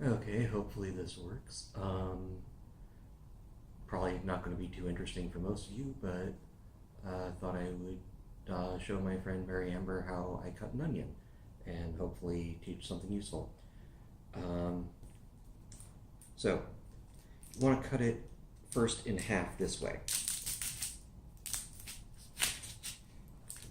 Okay, hopefully this works. Probably not going to be too interesting for most of you, but I thought I would show my friend Mary Amber how I cut an onion and hopefully teach something useful. Um, so, you want to cut it first in half this way.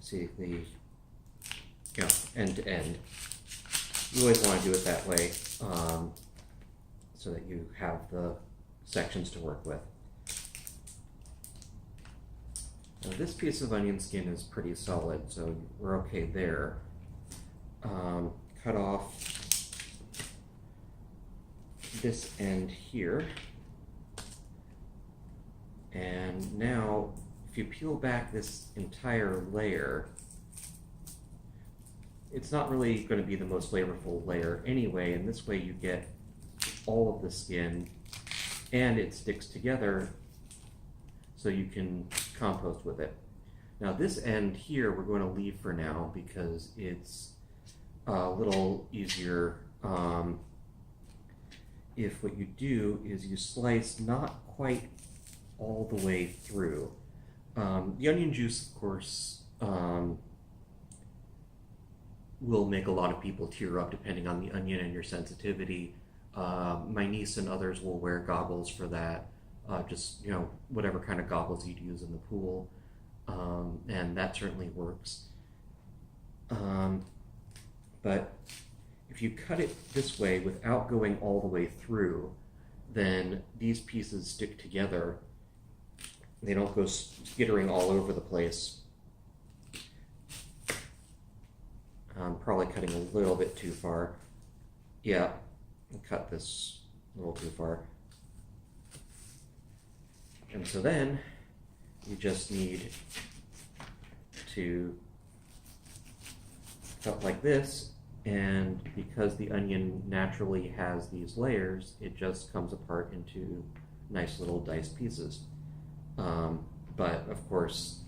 See the, end to end. You always want to do it that way so that you have the sections to work with. Now this piece of onion skin is pretty solid, so we're okay there. Cut off this end here. And now, if you peel back this entire layer, it's not really going to be the most flavorful layer anyway, and this way you get all of the skin and it sticks together so you can compost with it. Now this end here we're going to leave for now because it's a little easier if what you do is you slice not quite all the way through. The onion juice, of course, will make a lot of people tear up depending on the onion and your sensitivity. My niece and others will wear goggles for that. Just, whatever kind of goggles you'd use in the pool. And that certainly works. But if you cut it this way without going all the way through, then these pieces stick together. They don't go skittering all over the place. I'm probably cutting a little bit too far. Yeah, I cut this a little too far. And so then you just need to cut like this, and because the onion naturally has these layers, it just comes apart into nice little diced pieces. But of course,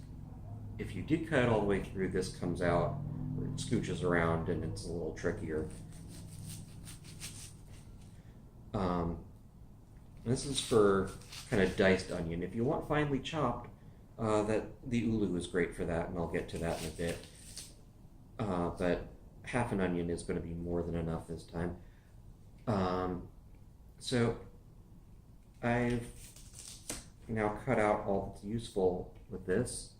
if you did cut it all the way through, this comes out, or it scooches around, and it's a little trickier. This is for kind of diced onion. If you want finely chopped, the ulu is great for that, and I'll get to that in a bit. But half an onion is going to be more than enough this time. So I've now cut out all that's useful with this,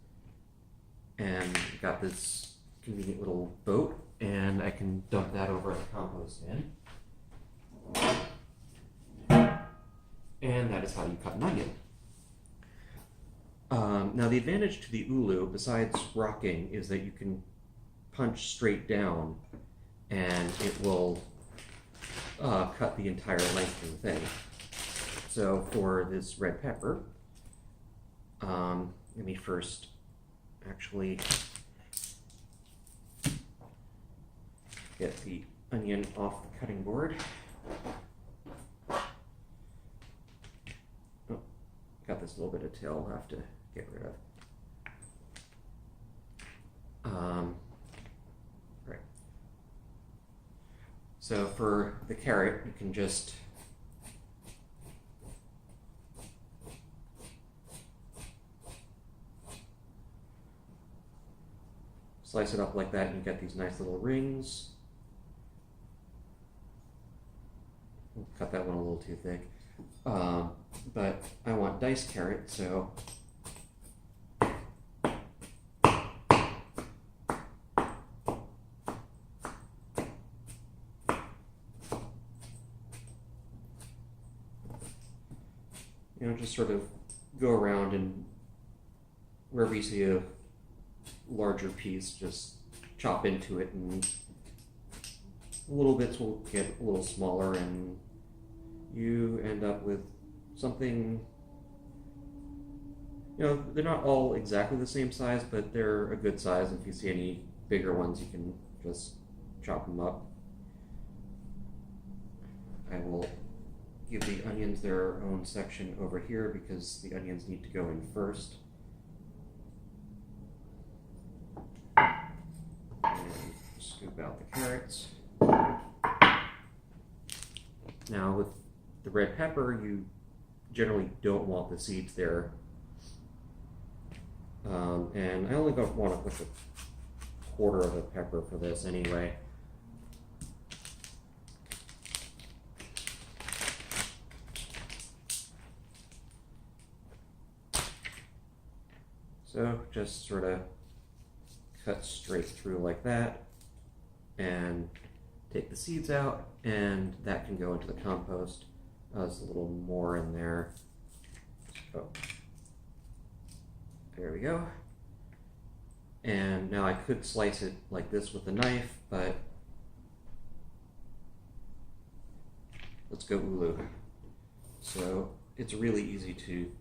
and got this convenient little boat, and I can dump that over in the compost bin. And that is how you cut an onion. Now the advantage to the ulu, besides rocking, is that you can punch straight down and it will cut the entire length of the thing. So for this red pepper, let me first actually get the onion off the cutting board. Oh, got this little bit of tail I'll have to get rid of. Right. So for the carrot, you can just slice it up like that, and you get these nice little rings. Cut that one a little too thick. But I want diced carrot, so just sort of go around, and wherever you see a larger piece, just chop into it, and little bits will get a little smaller, and you end up with something, they're not all exactly the same size, but they're a good size. If you see any bigger ones, you can just chop them up. I will give the onions their own section over here because the onions need to go in first. And scoop out the carrots. Now with the red pepper, you generally don't want the seeds there. And I only want to put a quarter of a pepper for this anyway. So just sort of cut straight through like that and take the seeds out, and that can go into the compost. There's a little more in there. So there we go. And now I could slice it like this with a knife, but let's go ulu. So it's really easy to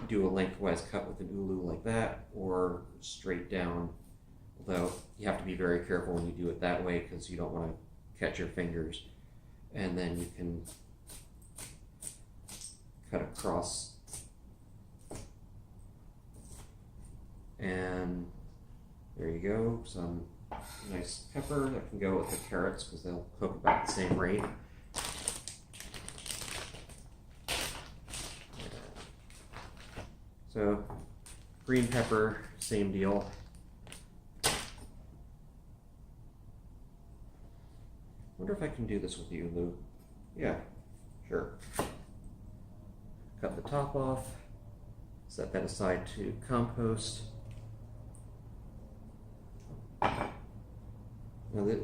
do a lengthwise cut with an ulu like that, or straight down, although you have to be very careful when you do it that way because you don't want to catch your fingers. And then you can cut across, and there you go, some nice pepper that can go with the carrots because they'll cook about the same rate. So green pepper, same deal. Wonder if I can do this with the ulu. Yeah, sure. Cut the top off, set that aside to compost. Now the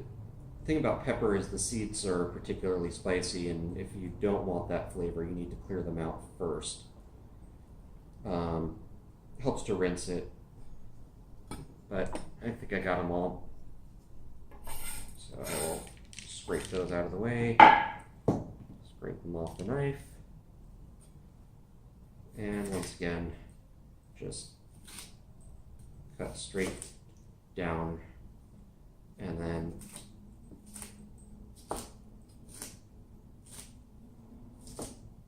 thing about pepper is the seeds are particularly spicy, and if you don't want that flavor, you need to clear them out first. Helps to rinse it, but I think I got them all. So I will scrape those out of the way, scrape them off the knife, and once again, just cut straight down, and then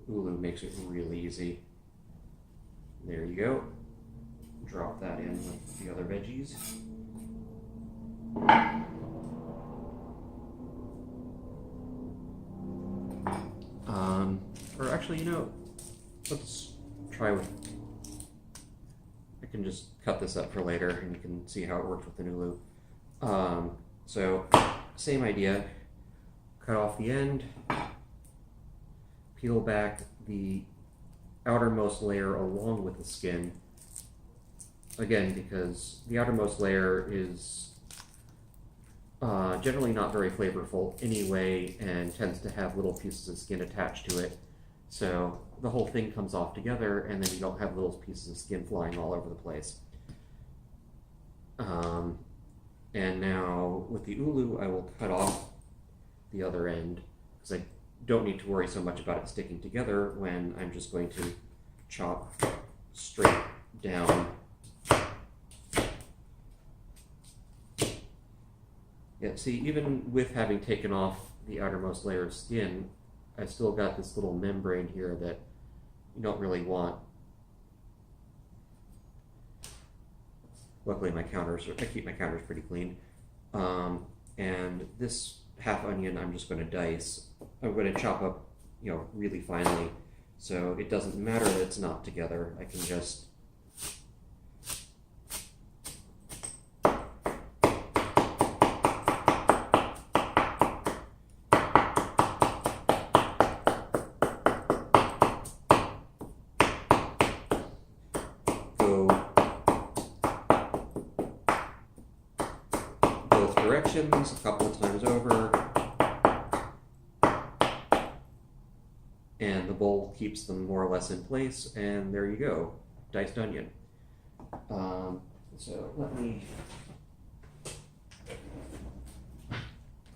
ulu makes it really easy. There you go. Drop that in with the other veggies. Or actually, let's try with, I can just cut this up for later and you can see how it worked with the ulu. So, same idea. Cut off the end, peel back the outermost layer along with the skin. Again, because the outermost layer is generally not very flavorful anyway and tends to have little pieces of skin attached to it. So the whole thing comes off together and then you don't have little pieces of skin flying all over the place. And now with the ulu, I will cut off the other end because I don't need to worry so much about it sticking together when I'm just going to chop straight down. Yeah, see, even with having taken off the outermost layer of skin, I still got this little membrane here that you don't really want. Luckily I keep my counters pretty clean. And this half onion I'm just going to dice. I'm going to chop up, really finely, so it doesn't matter that it's not together. I can just go both directions a couple of times over. And the bowl keeps them more or less in place, and there you go, diced onion. So let me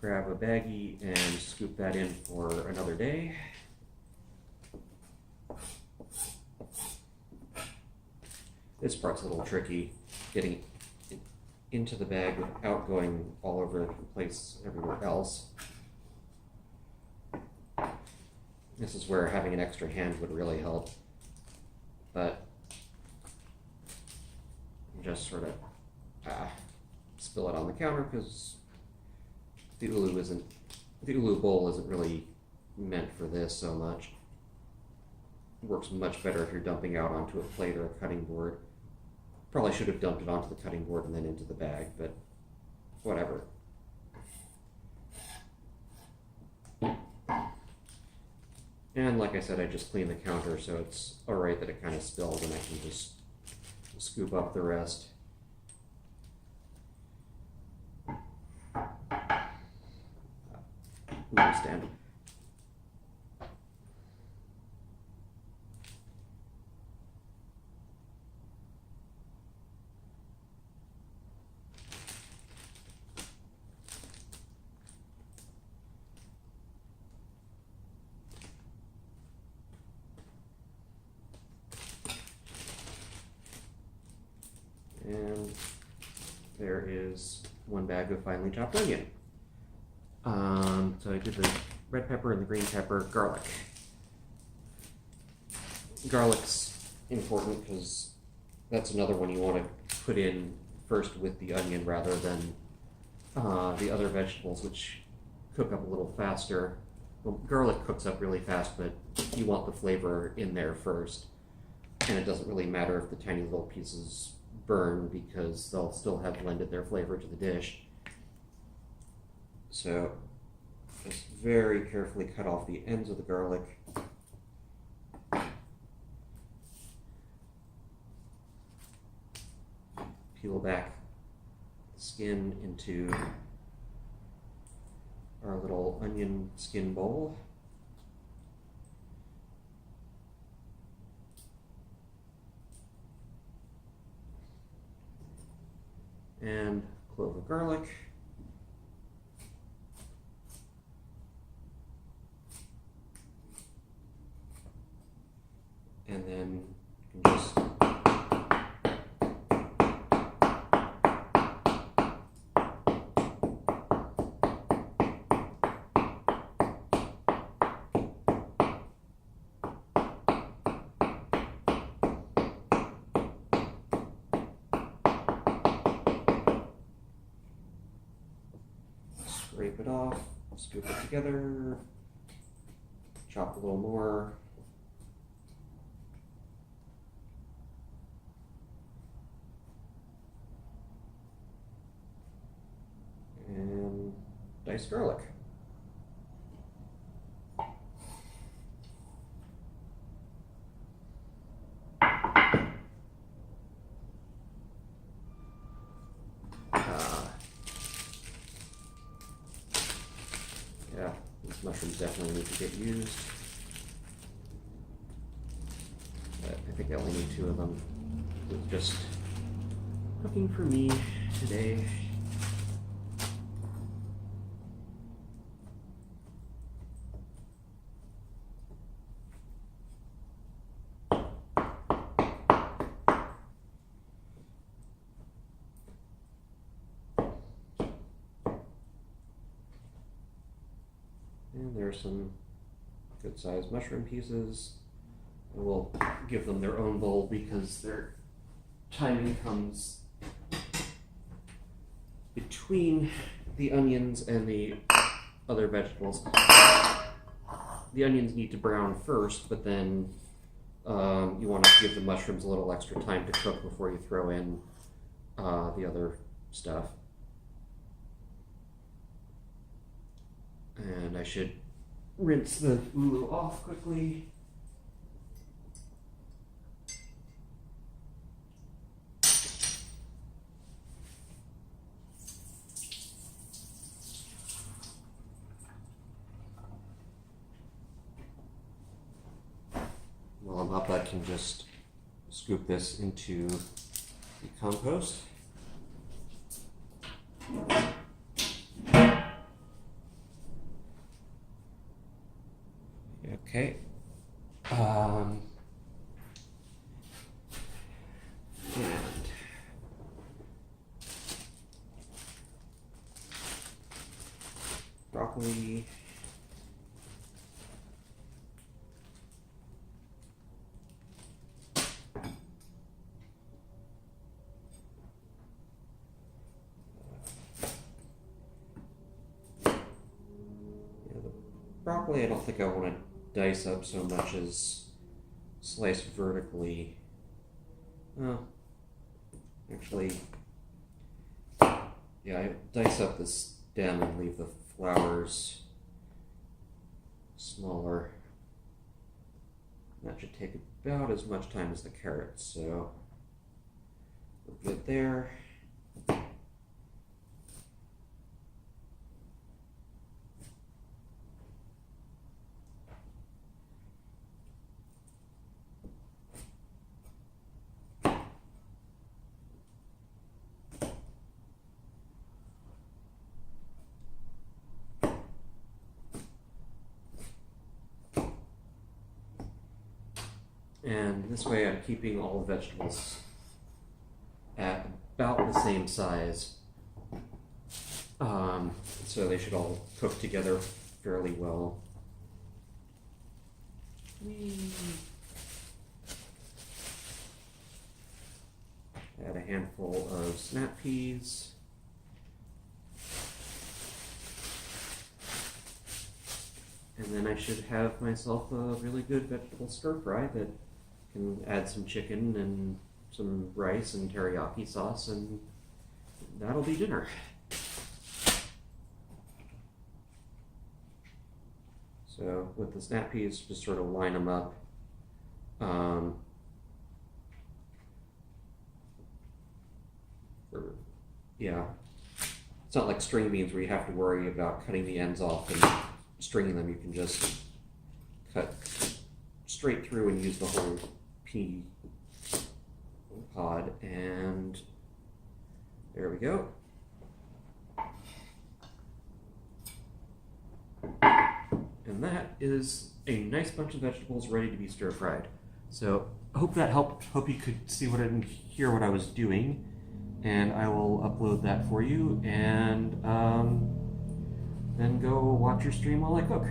grab a baggie and scoop that in for another day. This part's a little tricky, getting it into the bag without going all over the place everywhere else. This is where having an extra hand would really help, but just sort of spill it on the counter because the ulu bowl isn't really meant for this so much. It works much better if you're dumping out onto a plate or a cutting board. Probably should have dumped it onto the cutting board and then into the bag, but whatever. And like I said, I just cleaned the counter, so it's alright that it kind of spilled, and I can just scoop up the rest. Stand. And there is one bag of finely chopped onion. So I did the red pepper and the green pepper, garlic. Garlic's important because that's another one you want to put in first with the onion rather than the other vegetables, which cook up a little faster. Well, garlic cooks up really fast, but you want the flavor in there first. And it doesn't really matter if the tiny little pieces burn because they'll still have blended their flavor to the dish. So just very carefully cut off the ends of the garlic. Peel back the skin into our little onion skin bowl. And clove of garlic. And then you can just scrape it off, scoop it together, chop a little more. And diced garlic. Yeah, these mushrooms definitely need to get used. But I think I only need 2 of them. It's just cooking for me today. And there's some good sized mushroom pieces. I will give them their own bowl because their timing comes between the onions and the other vegetables. The onions need to brown first, but then you want to give the mushrooms a little extra time to cook before you throw in the other stuff. And I should rinse the ulu off quickly. While I'm up, I can just scoop this into the compost. Okay. And broccoli. broccoli I don't think I want to dice up so much as slice vertically. Actually, yeah, I dice up the stem and leave the flowers smaller. That should take about as much time as the carrots, so we're good there. And this way I'm keeping all the vegetables at about the same size. So they should all cook together fairly well. Add a handful of snap peas. And then I should have myself a really good vegetable stir fry that can add some chicken and some rice and teriyaki sauce, and that'll be dinner. So with the snap peas, just sort of line them up. Yeah, it's not like string beans where you have to worry about cutting the ends off and stringing them. You can just cut straight through and use the whole pea pod, and there we go. And that is a nice bunch of vegetables ready to be stir fried. So I hope that helped. Hope you could see what I didn't hear what I was doing, and I will upload that for you, and then go watch your stream while I cook.